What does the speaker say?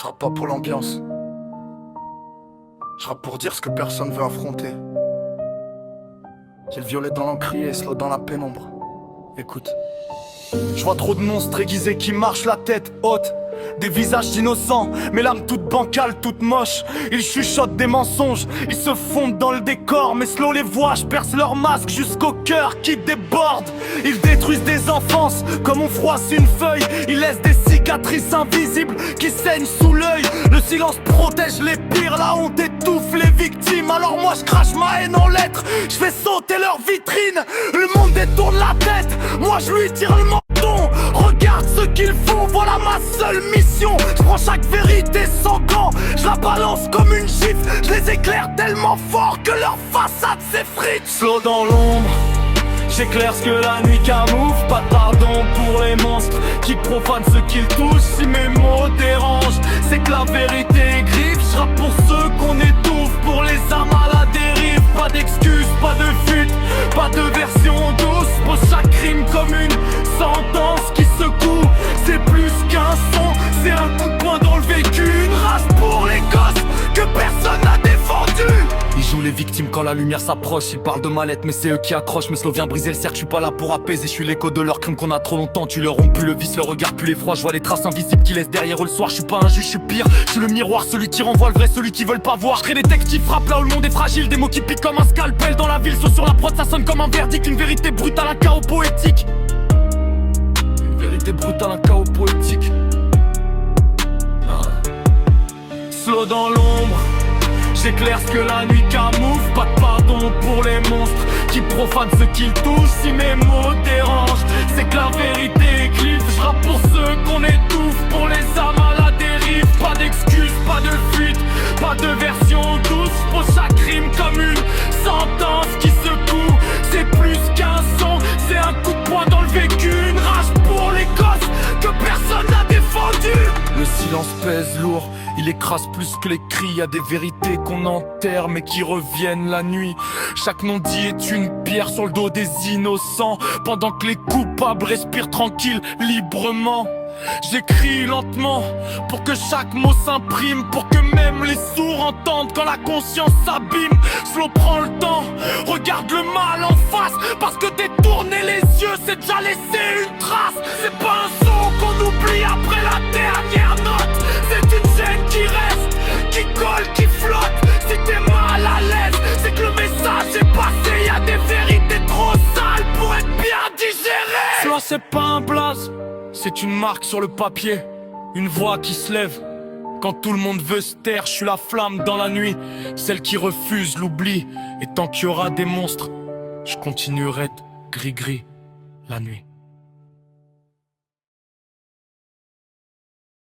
Je rappe pas pour l'ambiance. Je rappe pour dire ce que personne veut affronter. J'ai le violet dans l'encrier et slow dans la pénombre. Écoute. Je vois trop de monstres aiguisés qui marchent la tête haute. Des visages innocents, mais l'âme toute bancale, toute moche. Ils chuchotent des mensonges, ils se fondent dans le décor. Mais slow les voix, je perce leur masque jusqu'au cœur qui déborde. Ils détruisent des enfances comme on froisse une feuille. Ils laissent des cicatrices invisibles qui saignent sous l'œil. Le silence protège les pires, la honte étouffe les victimes. Alors moi je crache ma haine en lettres, je fais sauter leur vitrine. Le monde détourne la tête, moi je lui tire le menton. Regarde ce qu'ils font, voilà ma seule mission. Je prends chaque vérité sans gants, je la balance comme une gifle. Je les éclaire tellement fort que leur façade s'effrite. Slow dans l'ombre, j'éclaire ce que la nuit camoufle. Pas de pardon pour les monstres qui profanent ce qu'ils touchent. Si mes mots dérangent, c'est que la vérité est griffe. Je rappe pour ceux qu'on étouffe, pour les âmes à la dérive. Pas d'excuses, pas de fuite, pas de version douce. Pour chaque crime comme une sentence qui secoue. C'est plus qu'un son, c'est un coup de poing dans le vécu. Une race pour les gosses que personne n'a défendu. Ils jouent les victimes quand la lumière s'approche. Ils parlent de mallette mais c'est eux qui accrochent. Mais slow vient briser le cercle, je suis pas là pour apaiser. Je suis l'écho de leurs crimes qu'on a trop longtemps. Tu leur rompu le vice, le regard plus l'effroi. Je vois les traces invisibles qui laissent derrière eux le soir. Je suis pas un juge, je suis pire, je suis le miroir. Celui qui renvoie le vrai, celui qui veulent pas voir. Je crée des textes qui frappent là où le monde est fragile. Des mots qui piquent comme un scalpel dans la ville. Sauf sur la prod ça sonne comme un verdict. Une vérité brutale, un chaos poétique. Une vérité brutale, un chaos poétique. Slow dans l'ombre, j'éclaire ce que la nuit camoufle. Pas de pardon pour les monstres qui profanent ce qu'ils touchent. Si mes mots dérangent, c'est que la vérité éclipse. Je rappe pour ceux qu'on étouffe, pour les âmes à la dérive. Pas d'excuses, pas de fuite, pas de version douce. Pour chaque crime comme une sentence qui secoue. C'est plus qu'un son, c'est un coup de poing dans le vécu. Une rage pour les gosses que personne n'a défendu. Le silence pèse lourd, il écrase plus que les cris. Y'a des vérités qu'on enterre mais qui reviennent la nuit. Chaque non dit est une pierre sur le dos des innocents. Pendant que les coupables respirent tranquilles, librement. J'écris lentement pour que chaque mot s'imprime. Pour que même les sourds entendent quand la conscience s'abîme. Slow prend le temps, regarde le mal en face. Parce que détourner les yeux c'est déjà laisser une trace. C'est pas un son qu'on oublie après la dernière note. C'est une chaîne qui reste, qui colle, qui flotte. Si t'es mal à l'aise, c'est que le message est passé. Y'a des vérités trop sales pour être bien digérées. Slow c'est pas un blaze, c'est une marque sur le papier. Une voix qui se lève quand tout le monde veut se taire. Je suis la flamme dans la nuit, celle qui refuse l'oubli. Et tant qu'il y aura des monstres, je continuerai de gris-gris la nuit.